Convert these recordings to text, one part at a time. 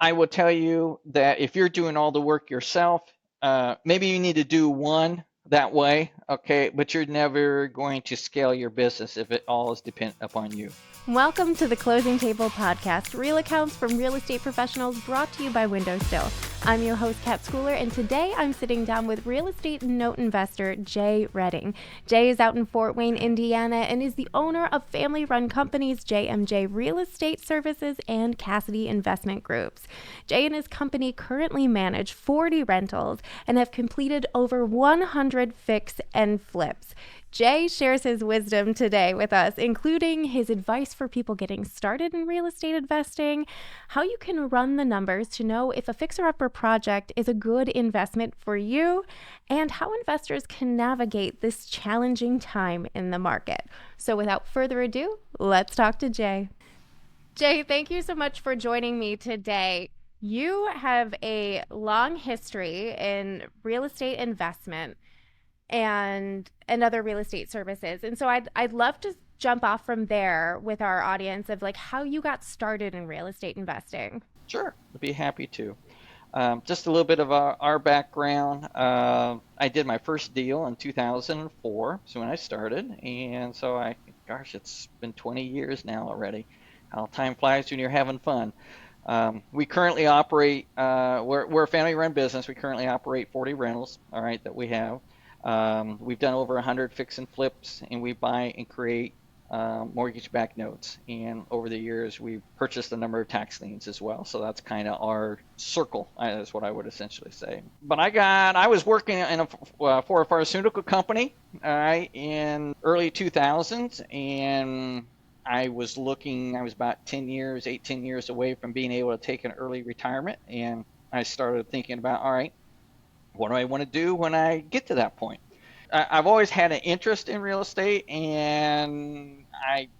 I will tell you that if you're doing all the work yourself, maybe you need to do one that way, okay, but you're never going to scale your business if it all is dependent upon you. Welcome to the Closing Table Podcast, real accounts from real estate professionals brought to you by WindowStill. I'm your host, Kat Schooler, and today I'm sitting down with real estate note investor Jay Redding. Jay is out in Fort Wayne, Indiana, and is the owner of family-run companies JMJ Real Estate Services and Cassidy Investment Groups. Jay and his company currently manage 40 rentals and have completed over 100 fix and flips. Jay shares his wisdom today with us, including his advice for people getting started in real estate investing, how you can run the numbers to know if a fixer-upper project is a good investment for you, and how investors can navigate this challenging time in the market. So without further ado, let's talk to Jay. Jay, thank you so much for joining me today. You have a long history in real estate investment and other real estate services. And so I'd love to jump off from there with our audience of like how you got started in real estate investing. Sure, I'd be happy to. Just a little bit of our background. I did my first deal in 2004, so when I started, and so gosh, it's been 20 years now already. How time flies when you're having fun. We currently operate, we're a family-run business. We currently operate 40 rentals, all right, that we have. We've done over 100 fix and flips, and we buy and create mortgage-backed notes. And over the years, we've purchased a number of tax liens as well. So that's kind of our circle, is what I would essentially say. But I was working for a pharmaceutical company, all right, in early 2000s, and I was about 10 years, 18 years away from being able to take an early retirement. And I started thinking about, all right, what do I want to do when I get to that point? I've always had an interest in real estate, and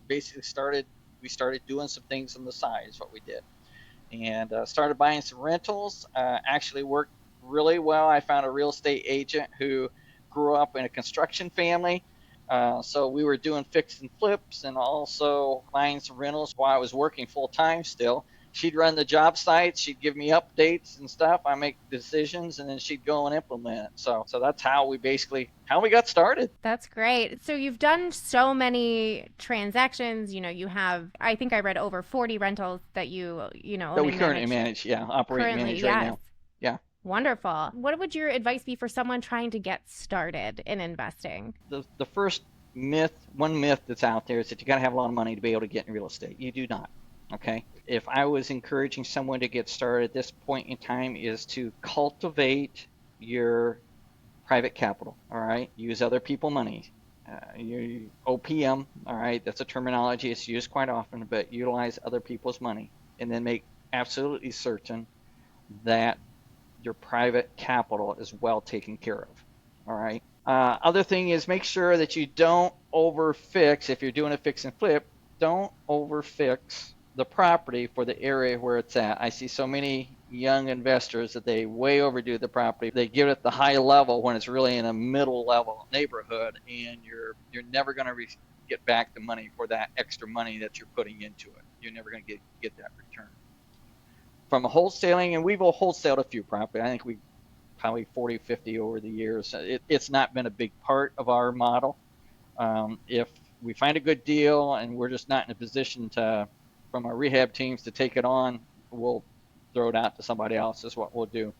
we started doing some things on the side is what we did. And started buying some rentals, actually worked really well. I found a real estate agent who grew up in a construction family. So we were doing fix and flips and also buying some rentals while I was working full time still. She'd run the job sites, she'd give me updates and stuff. I make decisions, and then she'd go and implement it. So that's how we got started. That's great. So you've done so many transactions. You have, I think I read over 40 rentals that That own we and currently manage manage, yeah, operate and currently. manage right Yes. now. Yeah. Wonderful. What would your advice be for someone trying to get started in investing? The first one myth that's out there is that you got to have a lot of money to be able to get in real estate. You do not. Okay. If I was encouraging someone to get started at this point in time is to cultivate your private capital. All right. Use other people's money. OPM. All right. That's a terminology. It's used quite often, but utilize other people's money and then make absolutely certain that your private capital is well taken care of. All right. Other thing is make sure that you don't overfix. If you're doing a fix and flip, don't overfix the property for the area where it's at. I see so many young investors that they way overdo the property. They give it the high level when it's really in a middle level neighborhood, and you're never going to get back the money for that extra money that you're putting into it. You're never going to get that return. From a wholesaling, and we've wholesaled a few property. I think we probably 40, 50 over the years. It's not been a big part of our model. If we find a good deal and we're just not in a position from our rehab teams to take it on, we'll throw it out to somebody else is what we'll do.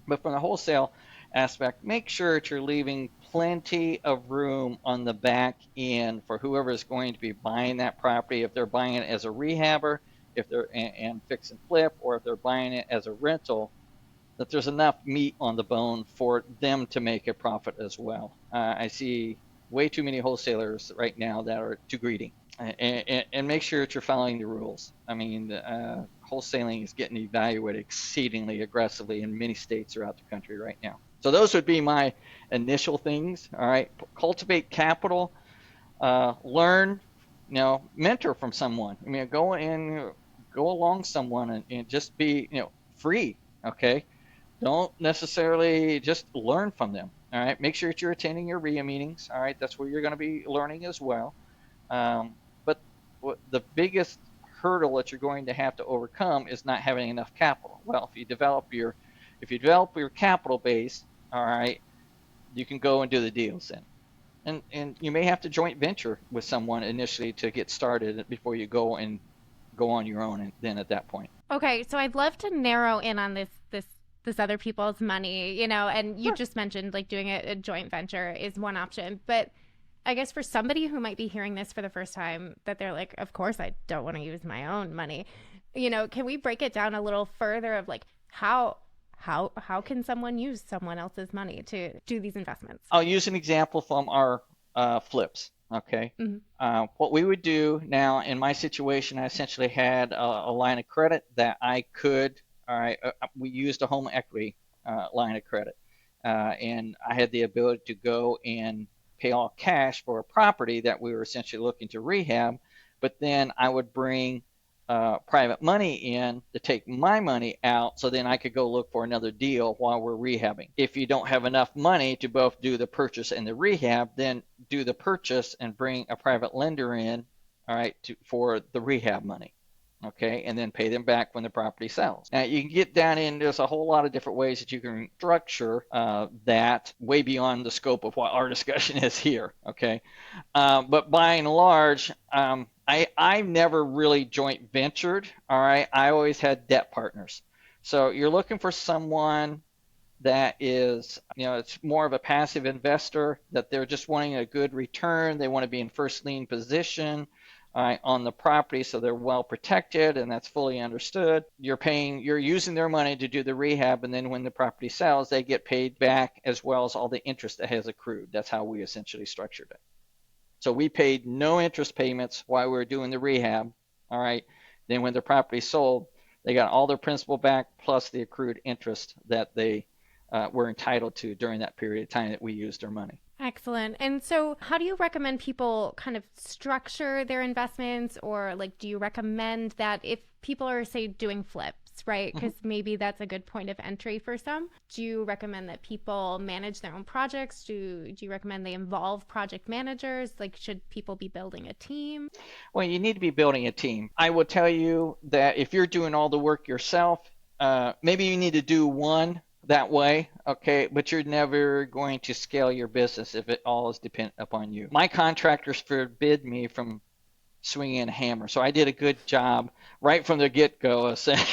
But from the wholesale aspect, make sure that you're leaving plenty of room on the back end for whoever is going to be buying that property. If they're buying it as a rehabber, if they're and fix and flip, or if they're buying it as a rental, that there's enough meat on the bone for them to make a profit as well. I see way too many wholesalers right now that are too greedy. And make sure that you're following the rules. I mean, wholesaling is getting evaluated exceedingly aggressively in many states throughout the country right now. So those would be my initial things. All right, cultivate capital, learn, mentor from someone. I mean, go along someone and just be, free. Okay, don't necessarily just learn from them. All right, make sure that you're attending your RIA meetings. All right, that's where you're going to be learning as well. But the biggest hurdle that you're going to have to overcome is not having enough capital. Well, if you develop your capital base, all right, you can go and do the deals then. And you may have to joint venture with someone initially to get started before you go and go on your own and then at that point. Okay, so I'd love to narrow in on this other people's money, and you Sure. just mentioned like doing a joint venture is one option, but I guess for somebody who might be hearing this for the first time, that they're like, of course I don't want to use my own money. Can we break it down a little further of like how can someone use someone else's money to do these investments? I'll use an example from our flips. Okay. Mm-hmm. What we would do now in my situation, I essentially had a line of credit that I could, all right, we used a home equity line of credit. And I had the ability to go and pay all cash for a property that we were essentially looking to rehab. But then I would bring private money in to take my money out so then I could go look for another deal while we're rehabbing. If you don't have enough money to both do the purchase and the rehab, then do the purchase and bring a private lender in, all right, for the rehab money. Okay, and then pay them back when the property sells. Now you can get down in, there's a whole lot of different ways that you can structure that way beyond the scope of what our discussion is here. Okay, but by and large, I've never really joint ventured. All right, I always had debt partners. So you're looking for someone that is, it's more of a passive investor, that they're just wanting a good return. They want to be in first lien position on the property, so they're well protected, and that's fully understood. You're using their money to do the rehab, and then when the property sells, they get paid back as well as all the interest that has accrued. That's how we essentially structured it. So we paid no interest payments while we were doing the rehab. All right. Then when the property sold, they got all their principal back plus the accrued interest that they were entitled to during that period of time that we used their money. Excellent. And so, how do you recommend people kind of structure their investments, or like, do you recommend that if people are, say, doing flips, right? Mm-hmm. Because maybe that's a good point of entry for some. Do you recommend that people manage their own projects? Do you recommend they involve project managers? Like, should people be building a team? Well, you need to be building a team. I will tell you that if you're doing all the work yourself, maybe you need to do one that way, okay, but you're never going to scale your business if it all is dependent upon you. My contractors forbid me from swinging a hammer, so I did a good job right from the get-go of saying,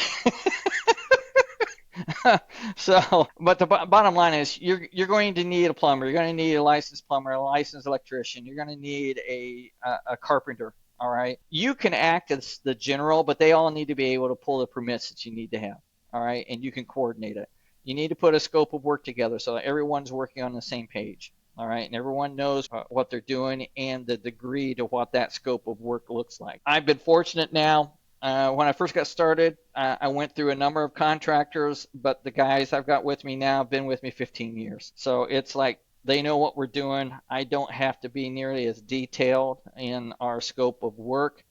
so, but the bottom line is you're going to need a plumber, you're going to need a licensed plumber, a licensed electrician, you're going to need a carpenter. All right. You can act as the general, but they all need to be able to pull the permits that you need to have. All right. And you can coordinate it. You need to put a scope of work together so that everyone's working on the same page. All right. And everyone knows what they're doing and the degree to what that scope of work looks like. I've been fortunate now. When I first got started, I went through a number of contractors, but the guys I've got with me now have been with me 15 years. So it's like they know what we're doing. I don't have to be nearly as detailed in our scope of work.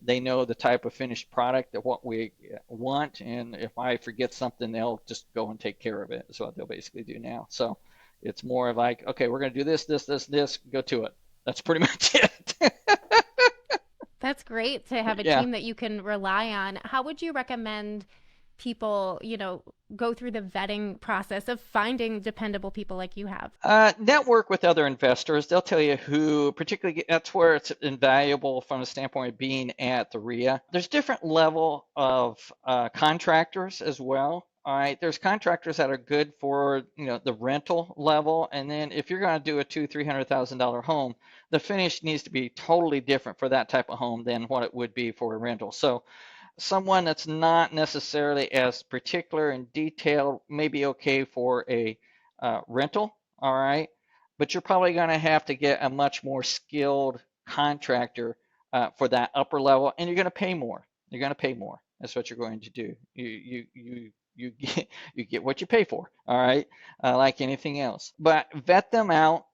They know the type of finished product that what we want, and if I forget something, they'll just go and take care of it. Is what they'll basically do now. So it's more of like, okay, we're going to do this, this, this, this. Go to it. That's pretty much it. That's great to have a Yeah. team that you can rely on. How would you recommend people, go through the vetting process of finding dependable people like you have? Network with other investors. They'll tell you who, particularly, that's where it's invaluable from the standpoint of being at the RIA. There's different level of contractors as well. All right, there's contractors that are good for the rental level, and then if you're going to do a $200,000-300,000 home, the finish needs to be totally different for that type of home than what it would be for a rental. So someone that's not necessarily as particular and detailed may be okay for a rental, all right, but you're probably going to have to get a much more skilled contractor for that upper level, and you're going to pay more. You're going to pay more. That's what you're going to do. You get what you pay for, all right, like anything else. But vet them out,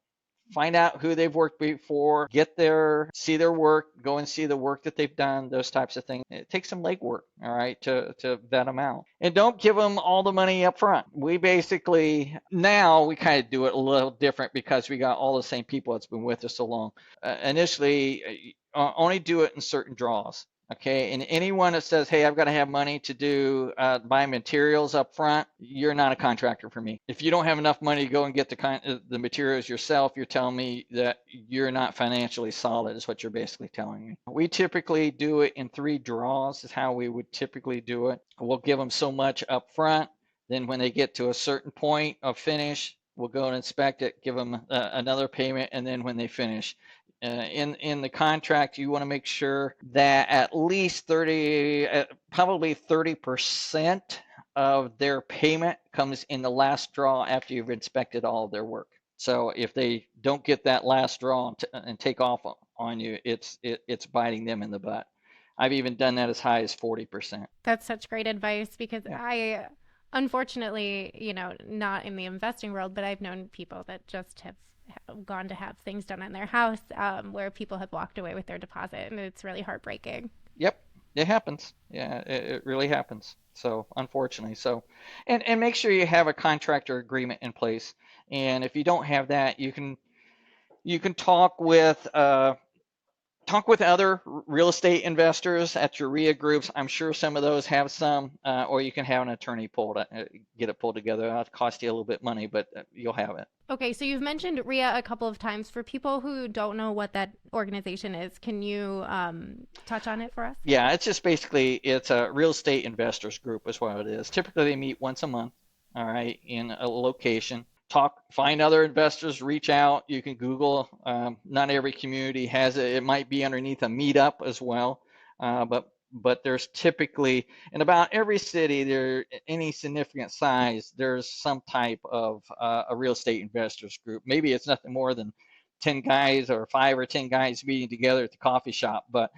find out who they've worked before, see their work, go and see the work that they've done, those types of things. It takes some legwork, all right, to vet them out. And don't give them all the money up front. Now we kind of do it a little different because we got all the same people that's been with us so long. Initially, only do it in certain draws. Okay, and anyone that says, "Hey, I've got to have money to do buy materials up front," you're not a contractor for me. If you don't have enough money to go and get the materials yourself, you're telling me that you're not financially solid, is what you're basically telling me. We typically do it in 3 draws, is how we would typically do it. We'll give them so much up front, then when they get to a certain point of finish, we'll go and inspect it, give them another payment, and then when they finish, in the contract, you want to make sure that at least 30, probably 30% of their payment comes in the last draw after you've inspected all of their work. So if they don't get that last draw and take off on you, it's biting them in the butt. I've even done that as high as 40%. That's such great advice because Yeah. I, unfortunately, not in the investing world, but I've known people that just have gone to have things done on their house where people have walked away with their deposit, and it's really heartbreaking. Yep, it happens. Yeah, it really happens. So unfortunately, and make sure you have a contractor agreement in place. And if you don't have that, you can talk with other real estate investors at your RIA groups. I'm sure some of those have some, or you can have an attorney get it pulled together. It'll cost you a little bit of money, but you'll have it. Okay, so you've mentioned RIA a couple of times. For people who don't know what that organization is, can you touch on it for us? Yeah, it's just basically it's a real estate investors group is what it is. Typically they meet once a month, all right, in a location. Find other investors, reach out. You can Google. Not every community has it. It might be underneath a meetup as well, but there's typically in about every city there any significant size there's some type of a real estate investors group. Maybe it's nothing more than 10 guys or 5 or 10 guys meeting together at the coffee shop, but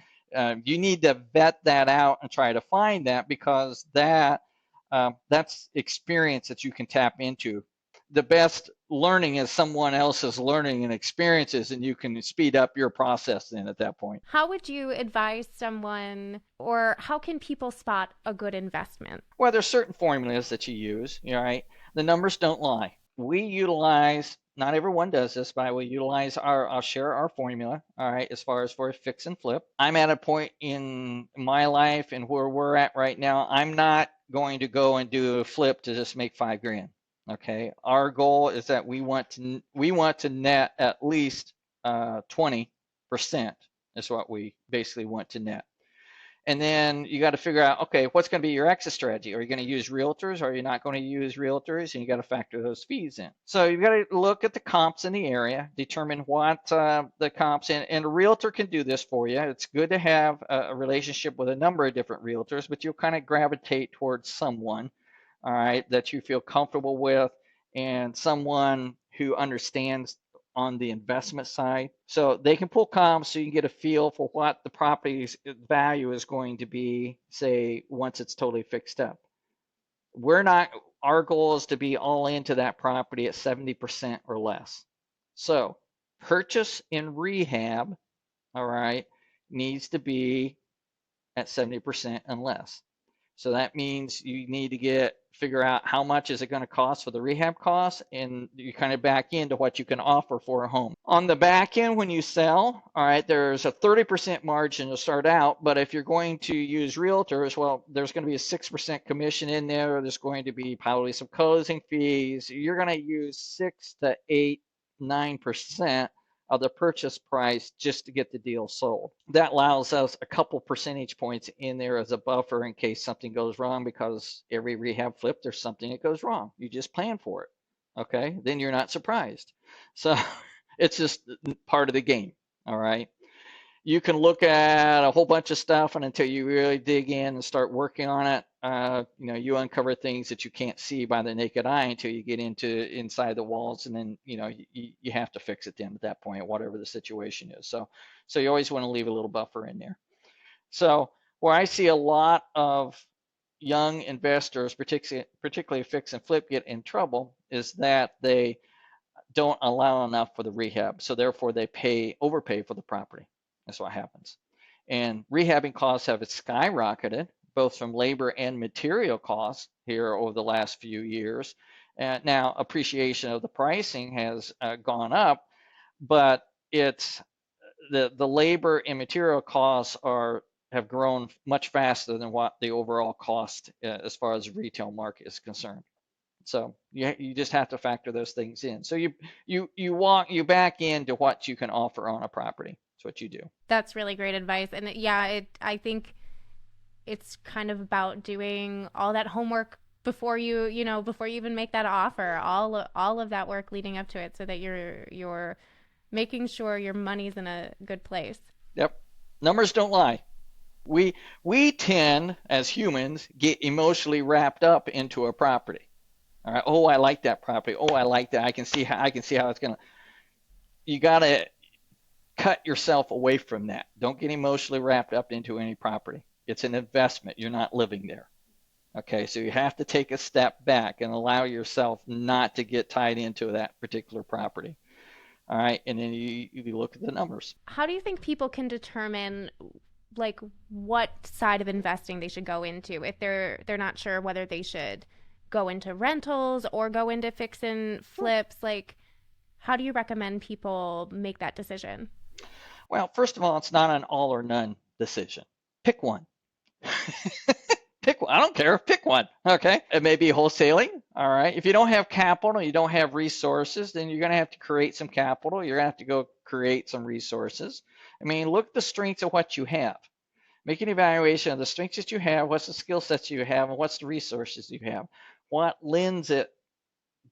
you need to vet that out and try to find that because that's experience that you can tap into. The best learning is someone else's learning and experiences, and you can speed up your process then at that point. How would you advise someone, or how can people spot a good investment? Well, there's certain formulas that you use, right? The numbers don't lie. We utilize, not everyone does this, but we utilize I'll share our formula, all right, as far as for fix and flip. I'm at a point in my life and where we're at right now, I'm not going to go and do a flip to just make 5 grand. Okay, our goal is that we want to net at least 20% is what we basically want to net. And then you got to figure out, okay, what's going to be your exit strategy? Are you going to use realtors? Or are you not going to use realtors? And you got to factor those fees in. So you've got to look at the comps in the area, determine what the comps in, and a realtor can do this for you. It's good to have a relationship with a number of different realtors, but you'll kind of gravitate towards someone, all right, that you feel comfortable with and someone who understands on the investment side. So they can pull comps so you can get a feel for what the property's value is going to be, say, once it's totally fixed up. We're not, our goal is to be all into that property at 70% or less. So purchase and rehab, all right, needs to be at 70% and less. So that means you need to figure out how much is it going to cost for the rehab costs, and you kind of back into what you can offer for a home. On the back end, when you sell, all right, there's a 30% margin to start out, but if you're going to use realtors, well, there's going to be a 6% commission in there. There's going to be probably some closing fees. You're going to use 6 to 8, 9% of the purchase price just to get the deal sold. That allows us a couple percentage points in there as a buffer in case something goes wrong, because every rehab flip, there's something that goes wrong. You just plan for it. Okay, then you're not surprised. So it's just part of the game. All right. You can look at a whole bunch of stuff, and until you really dig in and start working on it, you uncover things that you can't see by the naked eye until you get inside the walls, and then you have to fix it then at that point, whatever the situation is. So you always want to leave a little buffer in there. So where I see a lot of young investors, particularly fix and flip, get in trouble is that they don't allow enough for the rehab, so therefore they overpay for the property. That's what happens. And rehabbing costs have skyrocketed, both from labor and material costs here over the last few years. And now appreciation of the pricing has gone up, but it's the labor and material costs are have grown much faster than what the overall cost as far as the retail market is concerned. So you just have to factor those things in. So you back into what you can offer on a property. That's what you do. That's really great advice. And yeah, I think it's kind of about doing all that homework before before you even make that offer, all of that work leading up to it so that you're making sure your money's in a good place. Yep. Numbers don't lie. We tend as humans get emotionally wrapped up into a property. All right. Oh, I like that property. Oh, I like that. I can see how it's gonna. You gotta cut yourself away from that. Don't get emotionally wrapped up into any property. It's an investment. You're not living there. Okay, so you have to take a step back and allow yourself not to get tied into that particular property. All right, and then you look at the numbers. How do you think people can determine like what side of investing they should go into if they're not sure whether they should go into rentals or go into fix and flips? Like, how do you recommend people make that decision? Well, first of all, it's not an all or none decision. Pick one. Pick one. I don't care. Pick one. Okay. It may be wholesaling. All right. If you don't have capital, you don't have resources, then you're going to have to create some capital. You're going to have to go create some resources. I mean, look at the strengths of what you have. Make an evaluation of the strengths that you have, what's the skill sets you have, and what's the resources you have. What lends it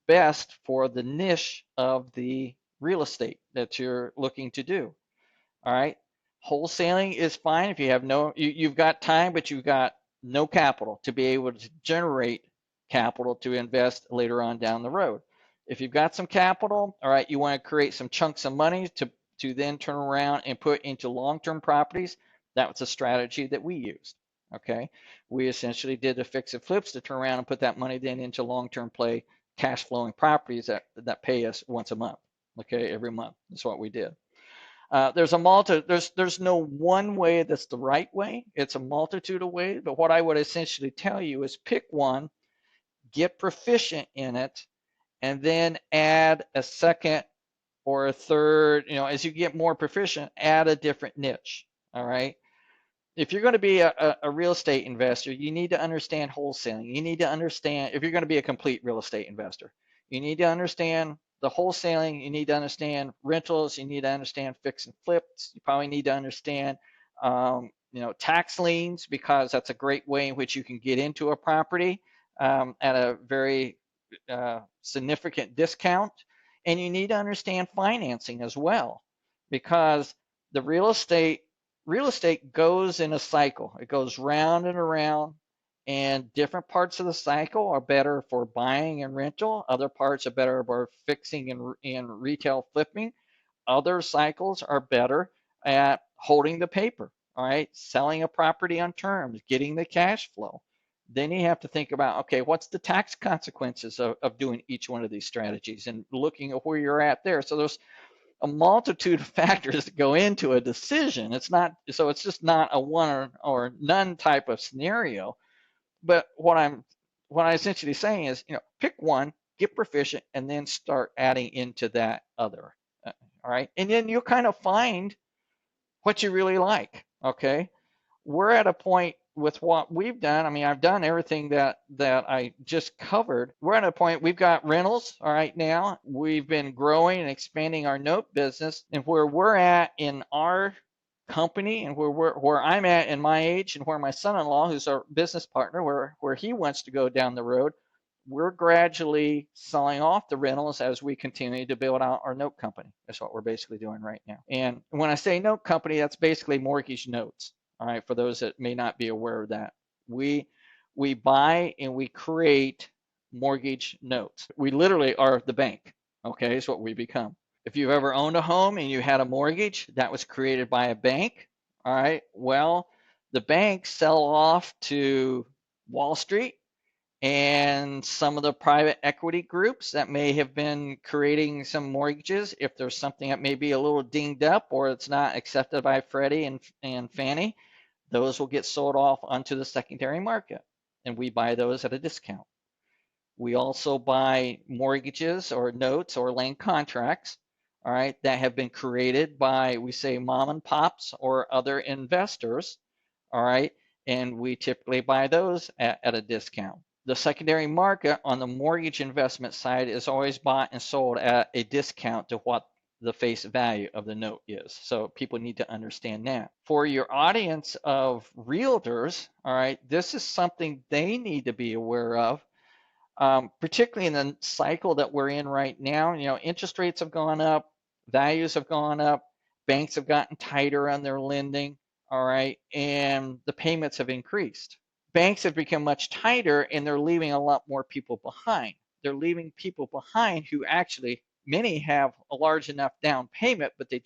best for the niche of the real estate that you're looking to do. All right. Wholesaling is fine if you have you've got time, but you've got no capital to be able to generate capital to invest later on down the road. If you've got some capital, all right, you want to create some chunks of money to then turn around and put into long-term properties. That was a strategy that we used. Okay. We essentially did the fix and flips to turn around and put that money then into long-term play cash flowing properties that pay us once a month. Okay, every month. That's what we did. There's no one way that's the right way. It's a multitude of ways. But what I would essentially tell you is pick one, get proficient in it, and then add a second or a third. As you get more proficient, add a different niche. All right. If you're going to be a real estate investor, you need to understand wholesaling. You need to understand, if you're going to be a complete real estate investor, you need to understand the wholesaling. You need to understand rentals. You need to understand fix and flips. You probably need to understand, tax liens, because that's a great way in which you can get into a property at a very significant discount. And you need to understand financing as well, because the real estate goes in a cycle. It goes round and around, and different parts of the cycle are better for buying and rental. Other parts are better for fixing and retail flipping. Other cycles are better at holding the paper, all right, selling a property on terms, getting the cash flow. Then you have to think about, okay, what's the tax consequences of doing each one of these strategies and looking at where you're at there. So there's a multitude of factors that go into a decision. It's just not a one or none type of scenario. But what I'm essentially saying is, pick one, get proficient, and then start adding into that other. All right, and then you'll kind of find what you really like. Okay, we're at a point with what we've done. I mean, I've done everything that I just covered. We're at a point, we've got rentals. All right, now we've been growing and expanding our note business, and where we're at in our company and where I'm at in my age, and where my son-in-law, who's our business partner, where he wants to go down the road, we're gradually selling off the rentals as we continue to build out our note company. That's what we're basically doing right now. And when I say note company, that's basically mortgage notes. All right, for those that may not be aware of that, we buy and we create mortgage notes. We literally are the bank. Okay, is what we become. If you've ever owned a home and you had a mortgage that was created by a bank, all right, well, the banks sell off to Wall Street and some of the private equity groups that may have been creating some mortgages. If there's something that may be a little dinged up or it's not accepted by Freddie and Fannie, those will get sold off onto the secondary market, and we buy those at a discount. We also buy mortgages or notes or land contracts, all right, that have been created by, we say, mom and pops or other investors, all right? And we typically buy those at a discount. The secondary market on the mortgage investment side is always bought and sold at a discount to what the face value of the note is. So people need to understand that. For your audience of realtors, all right, this is something they need to be aware of, particularly in the cycle that we're in right now. You know, interest rates have gone up, values have gone up, banks have gotten tighter on their lending, all right, and the payments have increased. Banks have become much tighter and they're leaving a lot more people behind. They're leaving people behind who actually, many have a large enough down payment, but they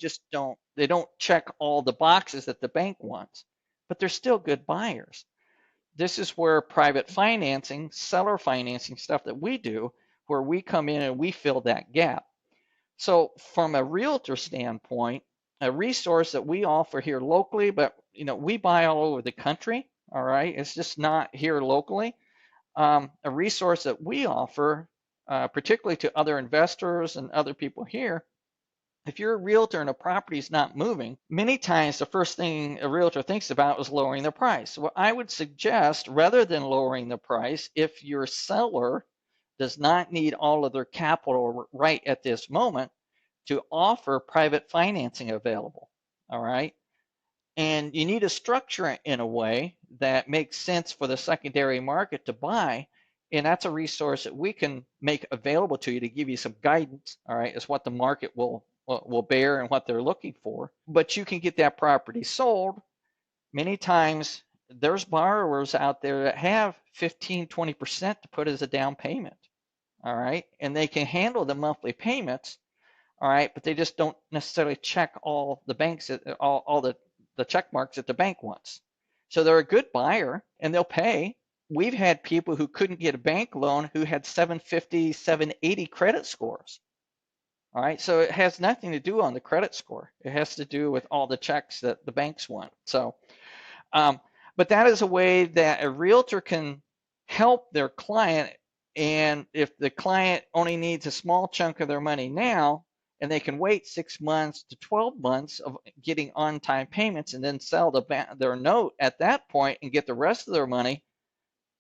don't check all the boxes that the bank wants, but they're still good buyers. This is where private financing, seller financing stuff that we do, where we come in and we fill that gap. So from a realtor standpoint, a resource that we offer here locally, but we buy all over the country. All right, it's just not here locally. A resource that we offer, particularly to other investors and other people here, if you're a realtor and a property is not moving, many times the first thing a realtor thinks about is lowering the price. Well, I would suggest rather than lowering the price, if your seller does not need all of their capital right at this moment, to offer private financing available. All right. And you need to structure it in a way that makes sense for the secondary market to buy. And that's a resource that we can make available to you to give you some guidance, all right, as what the market will bear and what they're looking for. But you can get that property sold. Many times there's borrowers out there that have 15-20% to put as a down payment, all right, and they can handle the monthly payments, all right, but they just don't necessarily check all the banks, all the check marks that the bank wants. So they're a good buyer and they'll pay. We've had people who couldn't get a bank loan who had 750, 780 credit scores. All right, so it has nothing to do on the credit score. It has to do with all the checks that the banks want. So, um, but that is a way that a realtor can help their client. And if the client only needs a small chunk of their money now, and they can wait 6 months to 12 months of getting on-time payments and then sell their note at that point and get the rest of their money,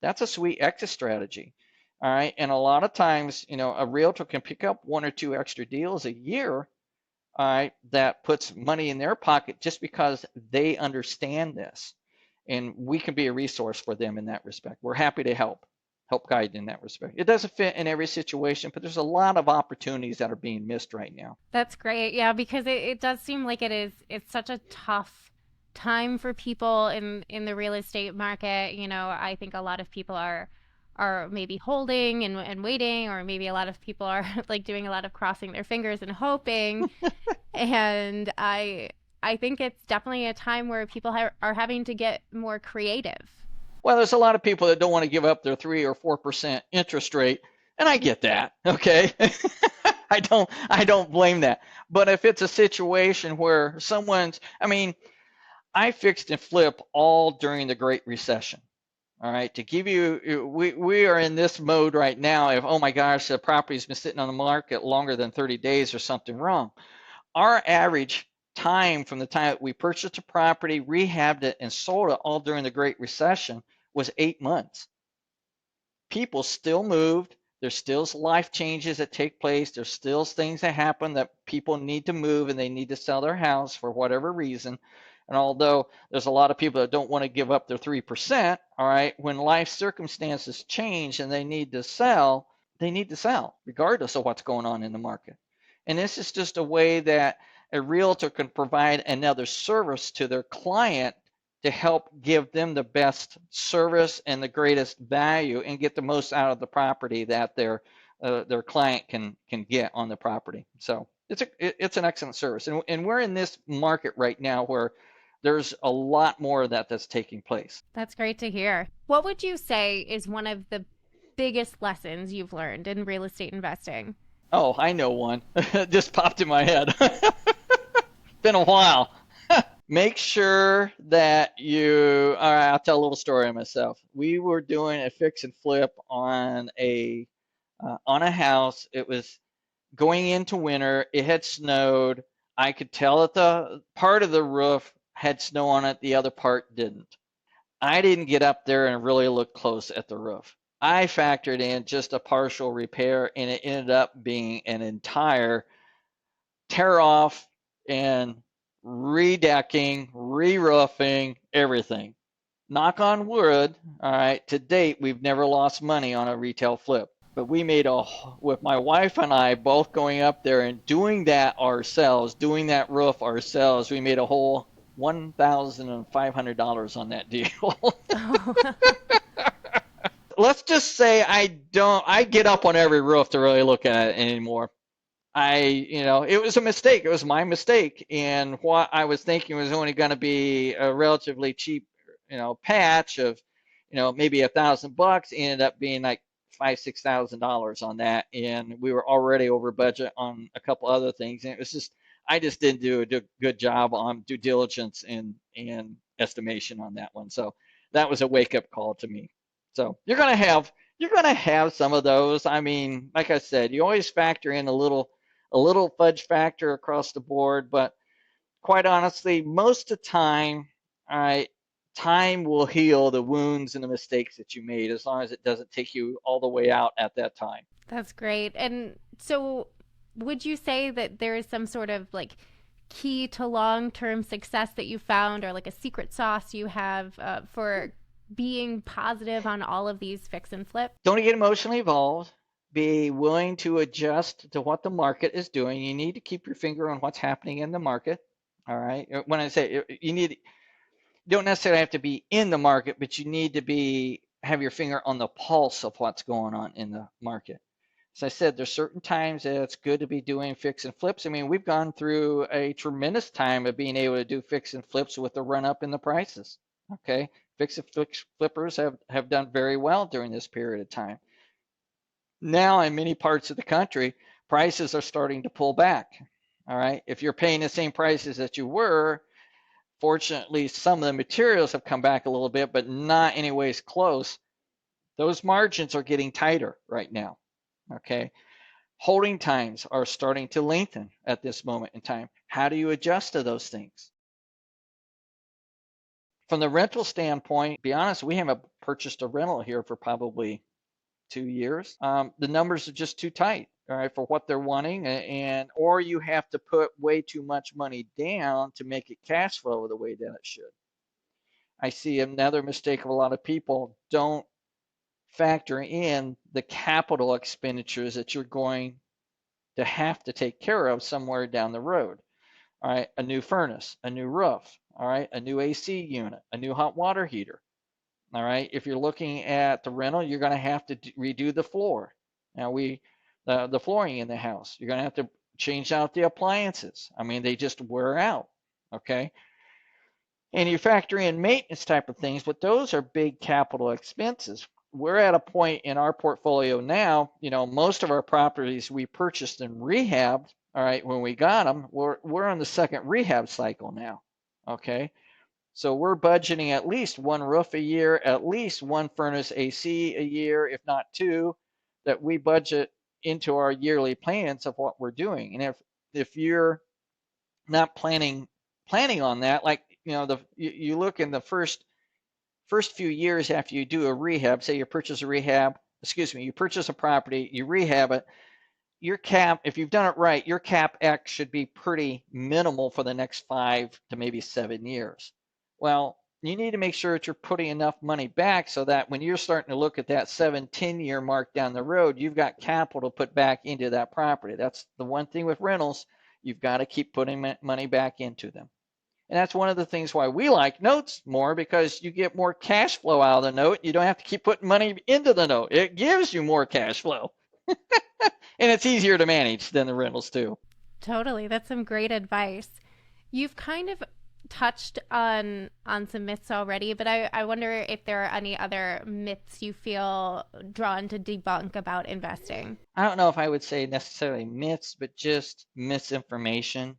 that's a sweet exit strategy. All right. And a lot of times, a realtor can pick up one or two extra deals a year, all right, that puts money in their pocket just because they understand this. And we can be a resource for them in that respect. We're happy to help guide in that respect. It doesn't fit in every situation, but there's a lot of opportunities that are being missed right now. That's great. Yeah, because it does seem like it's such a tough time for people in the real estate market. I think a lot of people are maybe holding and waiting, or maybe a lot of people are like doing a lot of crossing their fingers and hoping. And I think it's definitely a time where people are having to get more creative. Well, there's a lot of people that don't want to give up their 3 or 4% interest rate, and I get that. Okay. I don't blame that. But if it's a situation where I fixed and flip all during the Great Recession. All right, to give you, we are in this mode right now. If, oh my gosh, the property's been sitting on the market longer than 30 days or something wrong. Our average time from the time that we purchased a property, rehabbed it, and sold it all during the Great Recession was 8 months. People still moved. There's still life changes that take place. There's still things that happen that people need to move and they need to sell their house for whatever reason. And although there's a lot of people that don't want to give up their 3%, all right, when life circumstances change and they need to sell, regardless of what's going on in the market. And this is just a way that a realtor can provide another service to their client to help give them the best service and the greatest value and get the most out of the property that their client can get on the property. So it's an excellent service. And we're in this market right now where there's a lot more of that that's taking place. That's great to hear. What would you say is one of the biggest lessons you've learned in real estate investing? Oh, I know one. It just popped in my head. Been a while. Make sure that all right, I'll tell a little story on myself. We were doing a fix and flip on a house. It was going into winter. It had snowed. I could tell that the part of the roof had snow on it, the other part didn't. I didn't get up there and really look close at the roof. I factored in just a partial repair, and it ended up being an entire tear off and redecking, re-roofing, everything. Knock on wood, all right, to date, we've never lost money on a retail flip. But we made with my wife and I both going up there and doing that ourselves, doing that roof ourselves, we made a whole $1,500 on that deal. Oh, Let's just say I get up on every roof to really look at it anymore. It was a mistake. It was my mistake. And what I was thinking was only going to be a relatively cheap, patch of, maybe $1,000 ended up being like $6,000 on that. And we were already over budget on a couple other things. And it was just, I just didn't do a good job on due diligence and estimation on that one. So that was a wake up call to me. So you're going to have some of those. I mean, like I said, you always factor in a little fudge factor across the board, but quite honestly, most of the time, all right, time will heal the wounds and the mistakes that you made as long as it doesn't take you all the way out at that time. that's great. And so, would you say that there is some sort of like key to long term success that you found, or like a secret sauce you have for being positive on all of these fix and flip? Don't get emotionally involved. Be willing to adjust to what the market is doing. You need to keep your finger on what's happening in the market. All right. When I say you don't necessarily have to be in the market, but you need to have your finger on the pulse of what's going on in the market. As I said, there's certain times that it's good to be doing fix and flips. I mean, we've gone through a tremendous time of being able to do fix and flips with the run up in the prices. Okay. Fix and flippers have done very well during this period of time. Now, in many parts of the country, prices are starting to pull back. All right. If you're paying the same prices that you were, fortunately, some of the materials have come back a little bit, but not anyways close. Those margins are getting tighter right now. Okay. Holding times are starting to lengthen at this moment in time. How do you adjust to those things? From the rental standpoint, to be honest, we haven't purchased a rental here for probably 2 years. The numbers are just too tight, all right, for what they're wanting, or you have to put way too much money down to make it cash flow the way that it should. I see another mistake of a lot of people don't factor in the capital expenditures that you're going to have to take care of somewhere down the road. All right, a new furnace, a new roof, all right, a new AC unit, a new hot water heater. All right, if you're looking at the rental, you're going to have to redo the floor. Now the flooring in the house, you're going to have to change out the appliances. I mean, they just wear out. Okay, and you factor in maintenance type of things, but those are big capital expenses. We're at a point in our portfolio now, most of our properties we purchased and rehabbed, all right, when we got them, we're on the second rehab cycle now. Okay. So we're budgeting at least one roof a year, at least one furnace AC a year, if not two, that we budget into our yearly plans of what we're doing. And if you're not planning on that, like you look in the first few years after you do a rehab, say you purchase a property, you rehab it, your cap, if you've done it right, your CapEx should be pretty minimal for the next 5 to maybe 7 years. Well, you need to make sure that you're putting enough money back so that when you're starting to look at that 7, 10 year mark down the road, you've got capital to put back into that property. That's the one thing with rentals. You've got to keep putting money back into them. And that's one of the things why we like notes more, because you get more cash flow out of the note. You don't have to keep putting money into the note. It gives you more cash flow. And it's easier to manage than the rentals too. Totally. That's some great advice. You've kind of touched on some myths already, but I wonder if there are any other myths you feel drawn to debunk about investing. I don't know if I would say necessarily myths, but just misinformation.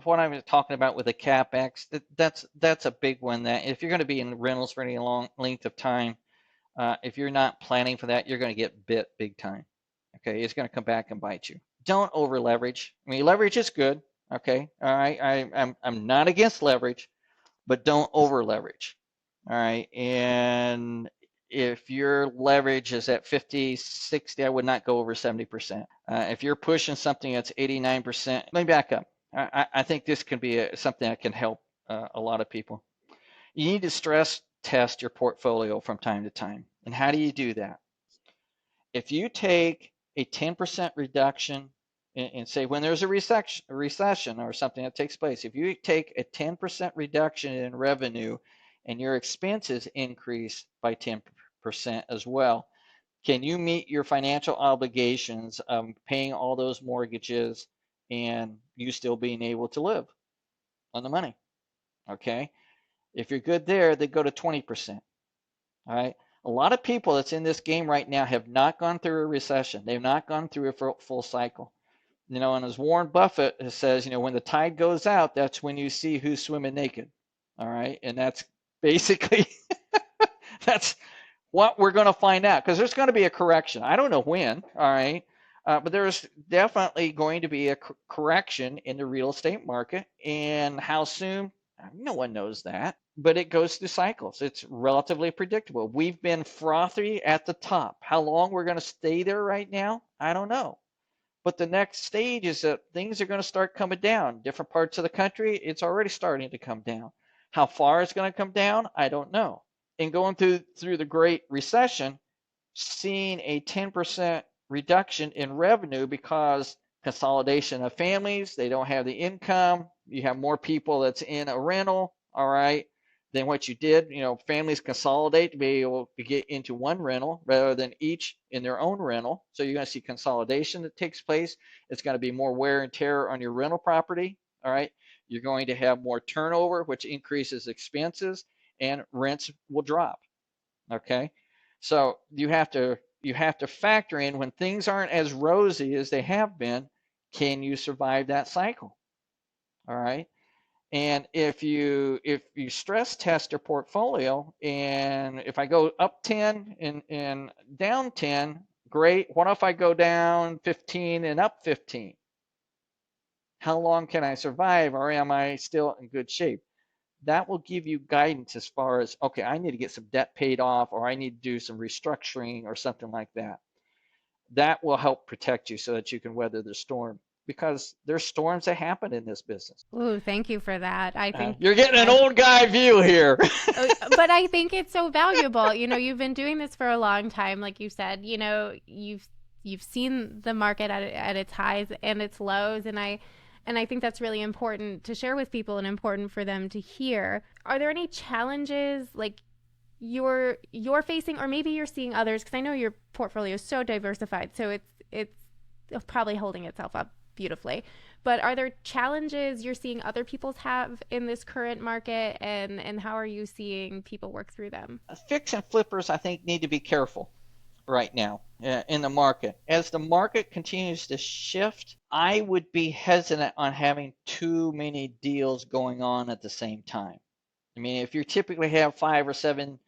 What I was talking about with the CapEx, that's a big one. That if you're going to be in rentals for any long length of time, if you're not planning for that, you're going to get bit big time. Okay, it's going to come back and bite you. Don't over leverage. I mean, leverage is good. Okay, all right. I'm not against leverage, but don't over leverage. All right. And if your leverage is at 50, 60, I would not go over 70%. If you're pushing something that's 89%, let me back up. I think this can be something that can help a lot of people. You need to stress test your portfolio from time to time. And how do you do that? If you take a 10% reduction and say when there's a recession or something that takes place, if you take a 10% reduction in revenue and your expenses increase by 10% as well, can you meet your financial obligations of paying all those mortgages and you still being able to live on the money? Okay. If you're good there, they go to 20%. All right. A lot of people that's in this game right now have not gone through a recession. They've not gone through a full cycle. And as Warren Buffett says, when the tide goes out, that's when you see who's swimming naked. All right. And that's basically that's what we're going to find out because there's going to be a correction. I don't know when. All right. But there's definitely going to be a correction in the real estate market. And how soon? No one knows that, but it goes through cycles. It's relatively predictable. We've been frothy at the top. How long we're going to stay there right now, I don't know. But the next stage is that things are going to start coming down. Different parts of the country, it's already starting to come down. How far it's going to come down, I don't know. And going through the Great Recession, seeing a 10% reduction in revenue because consolidation of families, they don't have the income, you have more people that's in a rental, all right, than what you did. Families consolidate to be able to get into one rental rather than each in their own rental. So you're going to see consolidation that takes place. It's going to be more wear and tear on your rental property, all right. You're going to have more turnover, which increases expenses, and rents will drop. Okay. So you have to factor in when things aren't as rosy as they have been, can you survive that cycle? All right. And if you stress test your portfolio, and if I go up 10 and down 10, great. What if I go down 15 and up 15? How long can I survive, or am I still in good shape? That will give you guidance as far as, okay, I need to get some debt paid off, or I need to do some restructuring or something like that. That will help protect you so that you can weather the storm, because there's storms that happen in this business. Ooh, thank you for that. I think You're getting an I old guy view here. but I think it's so valuable. You've been doing this for a long time, like you said. You've seen the market at its highs and its lows, and I think that's really important to share with people and important for them to hear. Are there any challenges like you're facing, or maybe you're seeing others? Because I know your portfolio is so diversified, so it's probably holding itself up beautifully. But are there challenges you're seeing other people's have in this current market, and how are you seeing people work through them? Fix and flippers, I think, need to be careful right now in the market. As the market continues to shift, I would be hesitant on having too many deals going on at the same time. I mean, if you typically have 5 or 7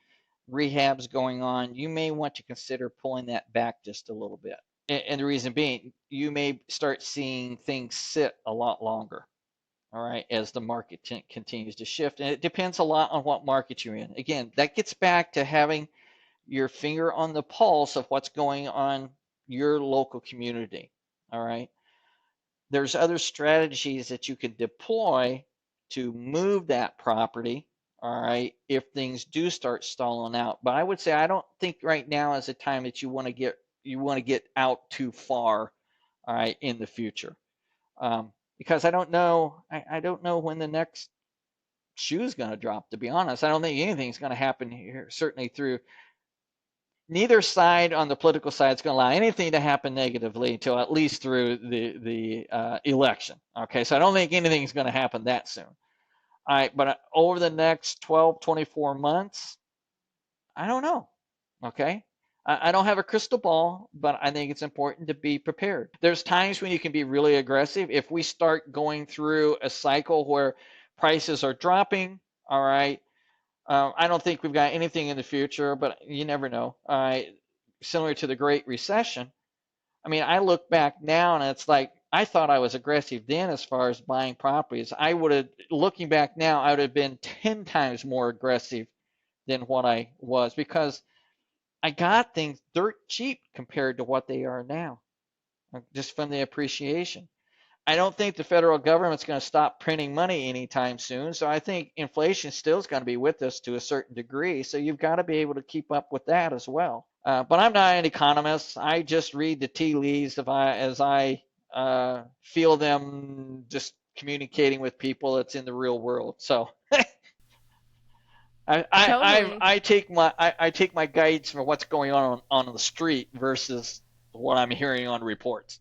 rehabs going on, you may want to consider pulling that back just a little bit. And the reason being, you may start seeing things sit a lot longer, all right, as the market continues to shift. And it depends a lot on what market you're in. Again, that gets back to having your finger on the pulse of what's going on your local community, all right? There's other strategies that you can deploy to move that property, all right, if things do start stalling out. But I would say I don't think right now is a time that you want to get out too far, all right, in the future, because I don't know. I don't know when the next shoe is going to drop. To be honest, I don't think anything's going to happen here. Certainly through neither side on the political side is going to allow anything to happen negatively until at least through the election. Okay, so I don't think anything's going to happen that soon. All right, but over the next 12, 24 months, I don't know. Okay. I don't have a crystal ball, but I think it's important to be prepared. There's times when you can be really aggressive. If we start going through a cycle where prices are dropping, all right, I don't think we've got anything in the future, but you never know. All right, similar to the Great Recession. I mean, I look back now and it's like I thought I was aggressive then as far as buying properties. Looking back now, I would have been 10 times more aggressive than what I was because I got things dirt cheap compared to what they are now, just from the appreciation. I don't think the federal government's going to stop printing money anytime soon. So I think inflation still is going to be with us to a certain degree. So you've got to be able to keep up with that as well. But I'm not an economist. I just read the tea leaves as I feel them just communicating with people that's in the real world. So Totally. I take my guides from what's going on the street versus what I'm hearing on reports.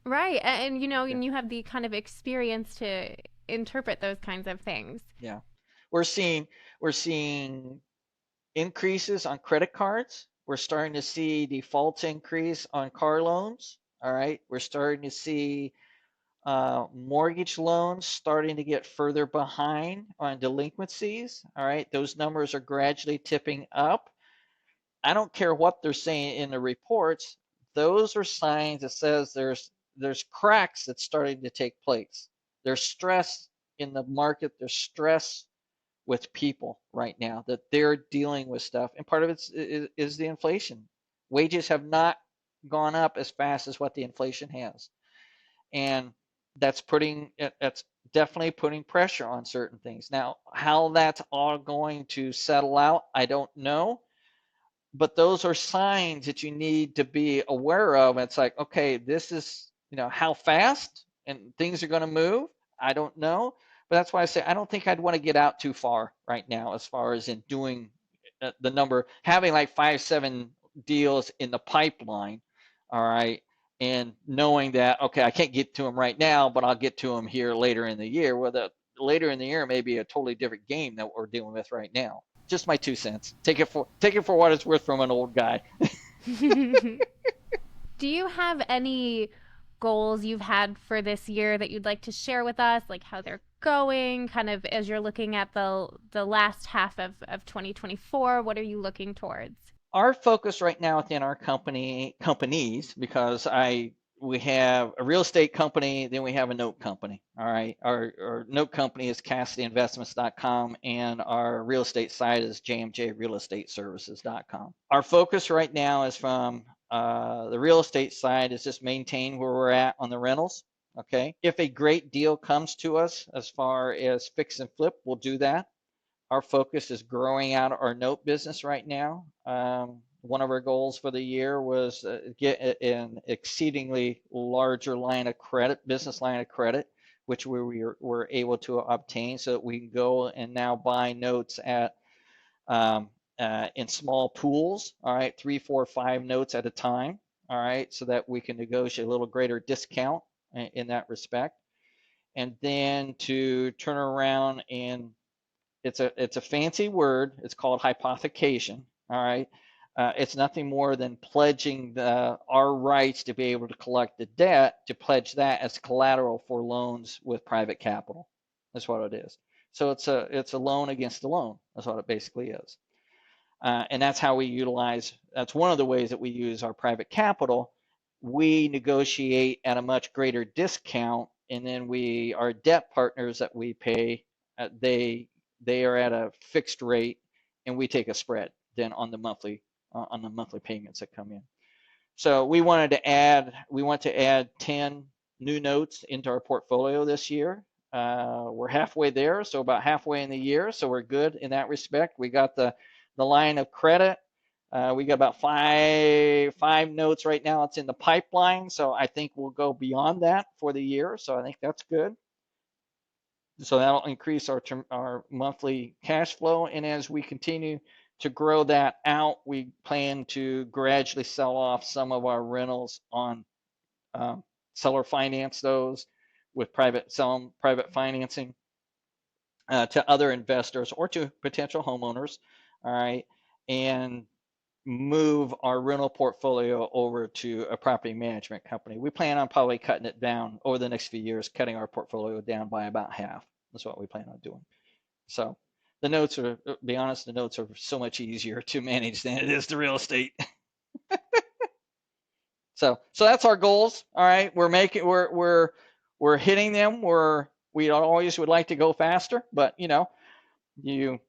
Right. And Yeah. and you have the kind of experience to interpret those kinds of things. Yeah. We're seeing we're seeing increases on credit cards. We're starting to see defaults increase on car loans. All right. We're starting to see mortgage loans starting to get further behind on delinquencies. All right. Those numbers are gradually tipping up. I don't care what they're saying in the reports. Those are signs that says there's cracks that's starting to take place. There's stress in the market. There's stress with people right now that they're dealing with stuff, and part of it is the inflation. Wages have not gone up as fast as what the inflation has, and that's definitely putting pressure on certain things. Now, how that's all going to settle out, I don't know, but those are signs that you need to be aware of. It's like, okay, this is, how fast and things are going to move. I don't know. But that's why I say I don't think I'd want to get out too far right now as far as in doing the number, having like 5, 7 deals in the pipeline. All right. And knowing that, okay, I can't get to them right now, but I'll get to them here later in the year. Well, the later in the year may be a totally different game that we're dealing with right now. Just my 2 cents. Take it for what it's worth from an old guy. Do you have any goals you've had for this year that you'd like to share with us, like how they're going, kind of as you're looking at the last half of 2024? What are you looking towards? Our focus right now within our companies, because we have a real estate company, then we have a note company. All right. Our note company is CassidyInvestments.com, and our real estate site is JMJRealEstateServices.com. Our focus right now is from the real estate side is just maintain where we're at on the rentals. Okay. If a great deal comes to us as far as fix and flip, we'll do that. Our focus is growing out our note business right now. One of our goals for the year was get an exceedingly larger line of credit, business line of credit, which were able to obtain so that we can go and now buy notes at in small pools. All right, 3, 4, 5 notes at a time. All right, so that we can negotiate a little greater discount in that respect, and then to turn around and it's a fancy word. It's called hypothecation. All right. It's nothing more than pledging our rights to be able to collect the debt, to pledge that as collateral for loans with private capital. That's what it is. So it's a loan against a loan. That's what it basically is. And that's how we utilize. That's one of the ways that we use our private capital. We negotiate at a much greater discount, and then our debt partners that we pay, they are at a fixed rate, and we take a spread then on the monthly payments that come in. So we want to add 10 new notes into our portfolio this year. We're halfway there, so about halfway in the year, so we're good in that respect. We got the line of credit. We got about five notes right now. It's in the pipeline, so I think we'll go beyond that for the year. So I think that's good. So that'll increase our monthly cash flow, and as we continue to grow that out, we plan to gradually sell off some of our rentals on seller finance those with private financing to other investors or to potential homeowners. All right, and move our rental portfolio over to a property management company. We plan on probably cutting it down over the next few years, cutting our portfolio down by about half. That's what we plan on doing. So the notes are, to be honest, the notes are so much easier to manage than it is the real estate. So that's our goals. All right, we're hitting them. We always would like to go faster, but you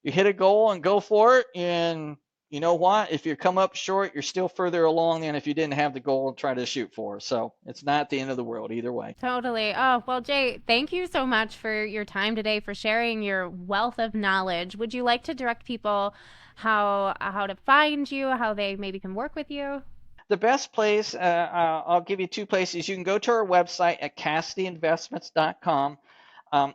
you hit a goal and go for it. And you know what? If you come up short, you're still further along than if you didn't have the goal to try to shoot for. So it's not the end of the world either way. Totally. Oh, well, Jay, thank you so much for your time today, for sharing your wealth of knowledge. Would you like to direct people how to find you, how they maybe can work with you? The best place, I'll give you two places. You can go to our website at CassidyInvestments.com.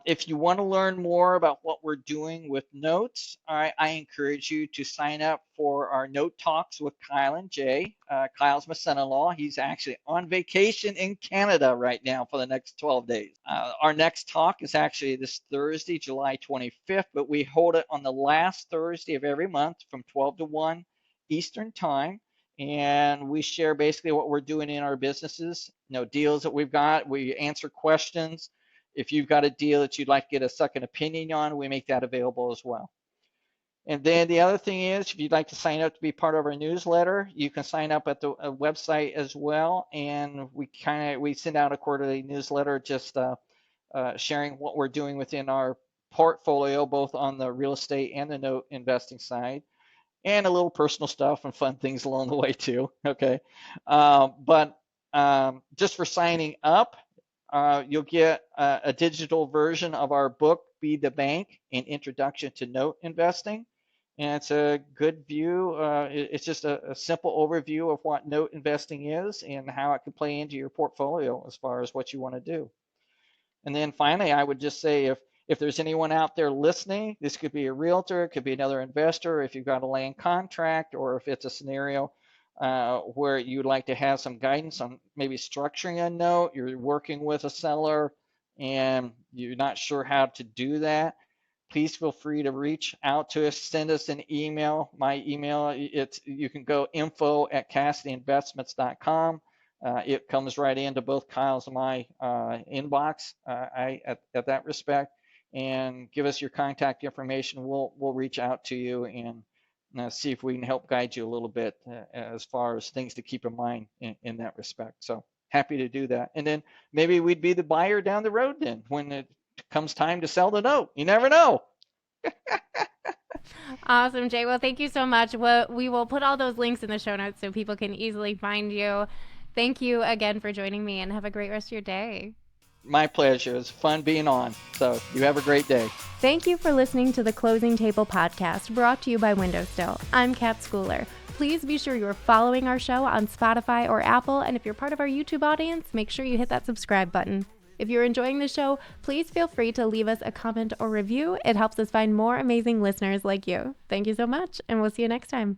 If you want to learn more about what we're doing with notes, I encourage you to sign up for our note talks with Kyle and Jay. Kyle's my son-in-law. He's actually on vacation in Canada right now for the next 12 days. Our next talk is actually this Thursday, July 25th, but we hold it on the last Thursday of every month from 12 to 1 Eastern Time. And we share basically what we're doing in our businesses, deals that we've got. We answer questions. If you've got a deal that you'd like to get a second opinion on, we make that available as well. And then the other thing is, if you'd like to sign up to be part of our newsletter, you can sign up at the website as well. And we send out a quarterly newsletter just sharing what we're doing within our portfolio, both on the real estate and the note investing side, and a little personal stuff and fun things along the way too. Okay, but just for signing up, you'll get a digital version of our book, Be the Bank: An Introduction to Note Investing. And it's a good view. It's just a simple overview of what note investing is and how it can play into your portfolio as far as what you want to do. And then finally, I would just say if there's anyone out there listening, this could be a realtor, it could be another investor, if you've got a land contract, or if it's a scenario where you'd like to have some guidance on maybe structuring a note, you're working with a seller and you're not sure how to do that, please feel free to reach out to us, send us an email. My email, you can go info@cassidyinvestments.com. It comes right into both Kyle's and my inbox at that respect, and give us your contact information. We'll reach out to you and see if we can help guide you a little bit as far as things to keep in mind in that respect. So happy to do that. And then maybe we'd be the buyer down the road then when it comes time to sell the note. You never know. Awesome, Jay. Well, thank you so much. We will put all those links in the show notes so people can easily find you. Thank you again for joining me and have a great rest of your day. My pleasure. It's fun being on. So you have a great day. Thank you for listening to the Closing Table podcast brought to you by WindowStill. I'm Kat Schooler. Please be sure you're following our show on Spotify or Apple. And if you're part of our YouTube audience, make sure you hit that subscribe button. If you're enjoying the show, please feel free to leave us a comment or review. It helps us find more amazing listeners like you. Thank you so much, and we'll see you next time.